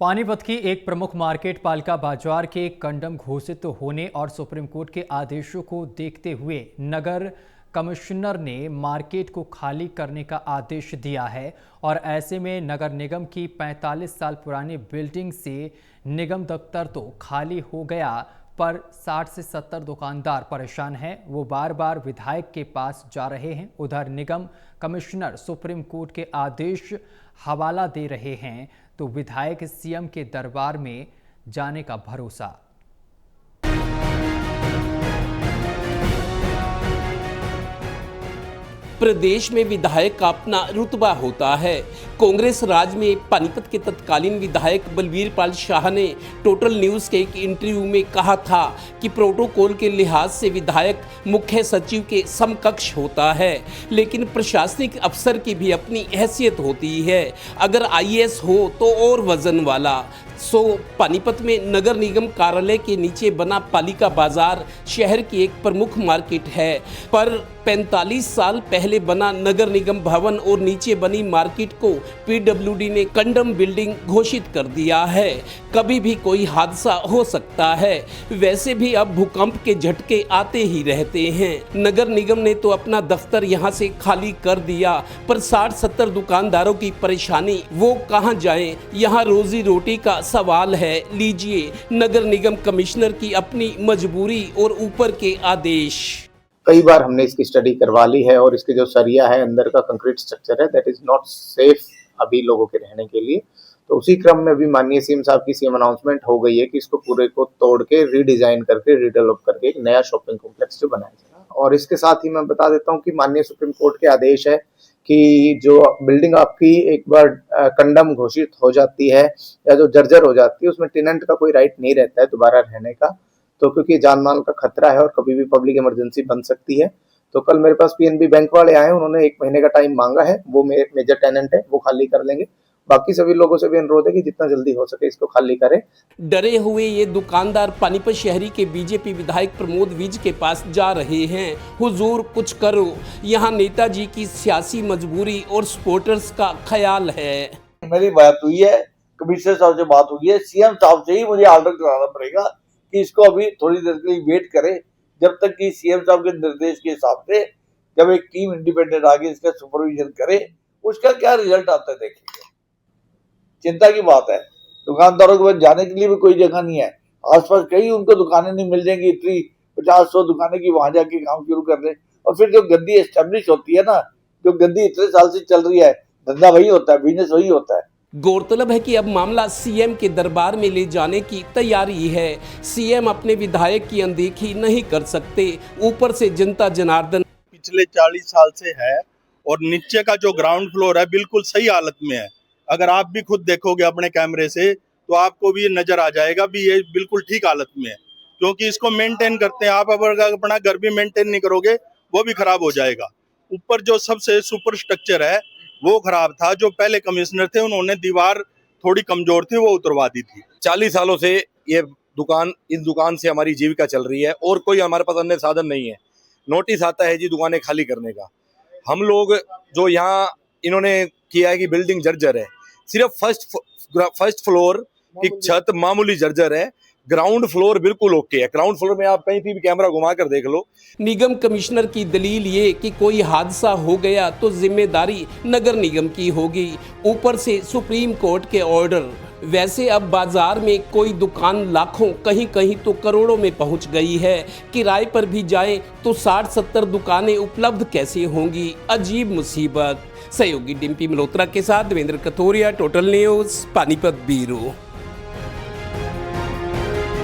पानीपत की एक प्रमुख मार्केट पालिका बाजार के कंडम घोषित होने और सुप्रीम कोर्ट के आदेशों को देखते हुए नगर कमिश्नर ने मार्केट को खाली करने का आदेश दिया है और ऐसे में नगर निगम की 45 साल पुरानी बिल्डिंग से निगम दफ्तर तो खाली हो गया, पर 60 से 70 दुकानदार परेशान हैं। वो बार बार विधायक के पास जा रहे हैं। उधर निगम कमिश्नर सुप्रीम कोर्ट के आदेश हवाला दे रहे हैं तो विधायक सीएम के दरबार में जाने का भरोसा। प्रदेश में विधायक का अपना रुतबा होता है। कांग्रेस राज में पानीपत के तत्कालीन विधायक बलवीर पाल शाह ने टोटल न्यूज़ के एक इंटरव्यू में कहा था कि प्रोटोकॉल के लिहाज से विधायक मुख्य सचिव के समकक्ष होता है, लेकिन प्रशासनिक अफसर की भी अपनी हैसियत होती है। अगर आईएएस हो तो और वजन वाला। पानीपत में नगर निगम कार्यालय के नीचे बना पालिका बाजार शहर की एक प्रमुख मार्केट है, पर 45 साल पहले बना नगर निगम भवन और नीचे बनी मार्केट को पीडब्ल्यूडी ने कंडम बिल्डिंग घोषित कर दिया है। कभी भी कोई हादसा हो सकता है। वैसे भी अब भूकंप के झटके आते ही रहते हैं। नगर निगम ने तो अपना दफ्तर यहां से खाली कर दिया, पर 60-70 दुकानदारों की परेशानी, वो कहां जाएं? यहां रोजी रोटी का सवाल है। लीजिए नगर निगम कमिश्नर की अपनी मजबूरी और ऊपर के आदेश। कई बार हमने इसकी स्टडी करवा ली है और इसके जो सरिया है, अंदर का कंक्रीट स्ट्रक्चर है, दैट इज नॉट सेफ अभी लोगों के रहने के लिए। तो उसी क्रम में भी माननीय सीएम साहब की सीएम अनाउंसमेंट हो गई है कि इसको पूरे को तोड़ के रीडिजाइन करके रीडेवलप करके एक नया शॉपिंग कॉम्प्लेक्स जो बनाया जाएगा। और इसके साथ ही मैं बता देता हूँ कि माननीय सुप्रीम कोर्ट के आदेश है कि जो बिल्डिंग आपकी एक बार कंडम घोषित हो जाती है या जो जर्जर हो जाती है, उसमें टेनेंट का कोई राइट नहीं रहता है दोबारा रहने का। तो क्योंकि जान माल का खतरा है और कभी भी पब्लिक इमरजेंसी बन सकती है। तो कल मेरे पास पीएनबी बैंक वाले आए, उन्होंने 1 महीने का टाइम मांगा है। वो मेजर टेनेंट है, वो खाली कर लेंगे। बाकी सभी लोगों से भी अनुरोध है कि जितना जल्दी हो सके इसको खाली करें। डरे हुए ये दुकानदार पानीपत शहरी के बीजेपी विधायक प्रमोद विज के पास जा रहे हैं। हुजूर कुछ करो, यहाँ नेताजी की सियासी मजबूरी और सपोर्टर्स का ख्याल है। मेरी बात हुई है, कमिश्नर साहब से बात हुई है, सीएम साहब से ही मुझे ऑर्डर कराना पड़ेगा कि इसको अभी थोड़ी देर के लिए वेट करें, जब तक कि सीएम साहब के निर्देश के हिसाब से जब एक टीम इंडिपेंडेंट आगे इसका सुपरविजन करे, उसका क्या रिजल्ट आता है देखेंगे। चिंता की बात है, दुकानदारों के पास जाने के लिए भी कोई जगह नहीं है। आसपास कई उनको दुकानें नहीं मिल जाएंगी, इतनी 50-100 दुकानें की वहां जाके काम शुरू कर रहे। और फिर जो गद्दी एस्टेब्लिश होती है ना, जो गद्दी इतने साल से चल रही है, धंधा वही होता है, बिजनेस वही होता है। गौरतलब है कि अब मामला सीएम के दरबार में ले जाने की तैयारी है। सीएम अपने विधायक की अनदेखी नहीं कर सकते, ऊपर से जनता जनार्दन पिछले 40 साल से है और नीचे का जो ग्राउंड फ्लोर है बिल्कुल सही हालत में है। अगर आप भी खुद देखोगे अपने कैमरे से तो आपको भी नजर आ जाएगा भी ये बिल्कुल ठीक हालत में है, क्योंकि इसको मेंटेन करते हैं। आप अगर अपना घर भी मेंटेन नहीं करोगे वो भी खराब हो जाएगा। ऊपर जो सबसे सुपर स्ट्रक्चर है वो खराब था। जो पहले कमिश्नर थे उन्होंने दीवार थोड़ी कमजोर थी, वो उतरवा दी थी। 40 सालों से ये इस दुकान से हमारी जीविका चल रही है और कोई हमारे पास अन्य साधन नहीं है। नोटिस आता है जी दुकानें खाली करने का। हम लोग जो यहाँ इन्होंने किया है कि बिल्डिंग जर्जर है, सिर्फ फर्स्ट फ्लोर की छत मामूली जर्जर है, ग्राउंड फ्लोर बिल्कुल ओके है। ग्राउंड फ्लोर में आप कहीं भी कैमरा घुमा कर देख लो। निगम कमिश्नर की दलील ये कि कोई हादसा हो गया तो जिम्मेदारी नगर निगम की होगी, ऊपर से सुप्रीम कोर्ट के ऑर्डर। वैसे अब बाजार में कोई दुकान लाखों, कहीं कहीं तो करोड़ों में पहुंच गई है। किराए पर भी जाएं तो 60-70 दुकानें उपलब्ध कैसे होंगी? अजीब मुसीबत। सहयोगी डिम्पी मल्होत्रा के साथ Devendra Kathuria, total news, Panipat bureau.